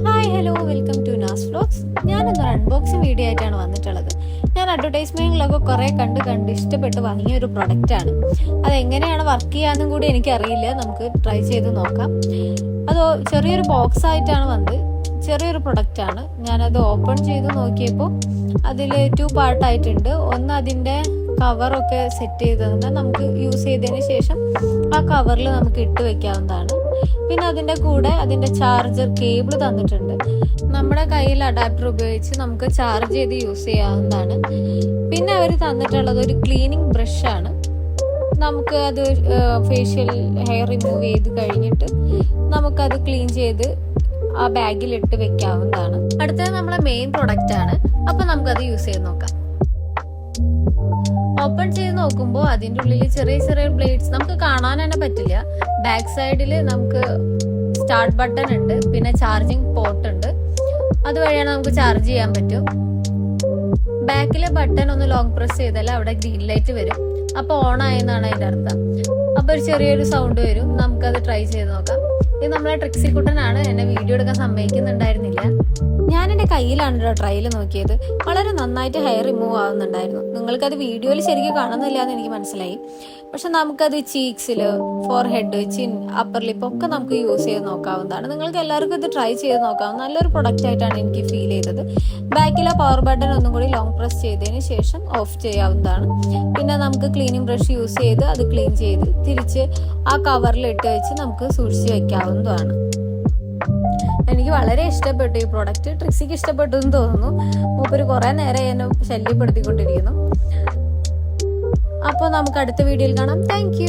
Hi hello welcome to Naz vlogs. ഞാനൊന്നൊരു unboxing video ആയിട്ടാണ് വന്നിട്ടുള്ളത്. ഞാൻ അഡ്വർടൈസ്മെന്റിലൊക്കെ കുറേ കണ്ട് ഇഷ്ടപ്പെട്ട് വാങ്ങിയ ഒരു പ്രൊഡക്റ്റാണ്. അതെങ്ങനെയാണ് വർക്ക് ചെയ്യാന്നും കൂടി എനിക്കറിയില്ല. നമുക്ക് ട്രൈ ചെയ്ത് നോക്കാം. അത് ചെറിയൊരു ബോക്സ് ആയിട്ടാണ് വന്നത്. ചെറിയൊരു പ്രൊഡക്റ്റാണ്. ഞാനത് ഓപ്പൺ ചെയ്ത് നോക്കിയപ്പോൾ അതിൽ 2 പാർട്ടായിട്ടുണ്ട്. ഒന്ന് അതിൻ്റെ കവറൊക്കെ സെറ്റ് ചെയ്തതിന് നമുക്ക് യൂസ് ചെയ്തതിന് ശേഷം ആ കവറിൽ നമുക്ക് ഇട്ട് വെക്കാവുന്നതാണ്. പിന്നെ അതിൻ്റെ കൂടെ അതിൻ്റെ ചാർജർ കേബിൾ തന്നിട്ടുണ്ട്. നമ്മുടെ കയ്യിൽ അഡാപ്റ്റർ ഉപയോഗിച്ച് നമുക്ക് ചാർജ് ചെയ്ത് യൂസ് ചെയ്യാവുന്നതാണ്. പിന്നെ അവർ തന്നിട്ടുള്ളത് ഒരു ക്ലീനിങ് ബ്രഷാണ്. നമുക്ക് അത് ഫേഷ്യൽ ഹെയർ റിമൂവ് ചെയ്ത് കഴിഞ്ഞിട്ട് നമുക്കത് ക്ലീൻ ചെയ്ത് ആ ബാഗിലിട്ട് വെക്കാവുന്നതാണ്. അടുത്തത് നമ്മളെ മെയിൻ പ്രൊഡക്റ്റ് ആണ്. അപ്പൊ നമുക്കത് യൂസ് ചെയ്ത് നോക്കാം. ഓപ്പൺ ചെയ്ത് നോക്കുമ്പോൾ അതിൻ്റെ ഉള്ളിൽ ചെറിയ ചെറിയ ബ്ലേഡ്സ് നമുക്ക് കാണാൻ തന്നെ പറ്റില്ല. ബാക്ക് സൈഡിൽ നമുക്ക് സ്റ്റാർട്ട് ബട്ടൺ ഉണ്ട്, പിന്നെ ചാർജിങ് പോർട്ട് ഉണ്ട്. അതുവഴിയാണ് നമുക്ക് ചാർജ് ചെയ്യാൻ പറ്റും. ബാക്കിലെ ബട്ടൺ ഒന്ന് ലോങ് പ്രസ് ചെയ്താൽ അവിടെ ഗ്രീൻ ലൈറ്റ് വരും. അപ്പോൾ ഓൺ ആയെന്നാണ് അതിൻ്റെ അർത്ഥം. അപ്പോൾ ഒരു ചെറിയൊരു സൗണ്ട് വരും. നമുക്കത് ട്രൈ ചെയ്ത് നോക്കാം. ഇത് നമ്മളെ ട്രിക്സി കുട്ടനാണ്. എന്നെ വീഡിയോ എടുക്കാൻ സമ്മതിക്കുന്നുണ്ടായിരുന്നില്ല. ഞാൻ എൻ്റെ കയ്യിലാണ് ട്രയൽ നോക്കിയത്. വളരെ നന്നായിട്ട് ഹെയർ റിമൂവ് ആവുന്നുണ്ടായിരുന്നു. നിങ്ങൾക്കത് വീഡിയോയിൽ ശരിക്കും കാണുന്നില്ല എന്ന് എനിക്ക് മനസ്സിലായി. പക്ഷെ നമുക്കത് ചീക്സിൽ, ഫോർഹെഡ്, ചിൻ, അപ്പർ ലിപ്പ് ഒക്കെ നമുക്ക് യൂസ് ചെയ്ത് നോക്കാവുന്നതാണ്. നിങ്ങൾക്ക് എല്ലാവർക്കും ഇത് ട്രൈ ചെയ്ത് നോക്കാം. നല്ലൊരു പ്രൊഡക്റ്റ് ആയിട്ടാണ് എനിക്ക് ഫീൽ ചെയ്തത്. ബാക്കിലെ പവർ ബട്ടൺ ഒന്നും കൂടി ലോങ് പ്രസ് ചെയ്തതിന് ശേഷം ഓഫ് ചെയ്യാവുന്നതാണ്. പിന്നെ നമുക്ക് ക്ലീനിങ് ബ്രഷ് യൂസ് ചെയ്ത് അത് ക്ലീൻ ചെയ്ത് തിരിച്ച് ആ കവറിൽ ഇട്ട് വെച്ച് നമുക്ക് സൂക്ഷിച്ച് വെക്കാവുന്നതാണ്. എനിക്ക് വളരെ ഇഷ്ടപ്പെട്ടു ഈ പ്രോഡക്റ്റ്. ട്രിക്സിക്ക് ഇഷ്ടപ്പെട്ടു എന്ന് തോന്നുന്നു. മൂപ്പര് കുറേ നേരം എന്നെ ശല്യപ്പെടുത്തിക്കൊണ്ടിരിക്കുന്നു. അപ്പോൾ നമുക്ക് അടുത്ത വീഡിയോയിൽ കാണാം. താങ്ക്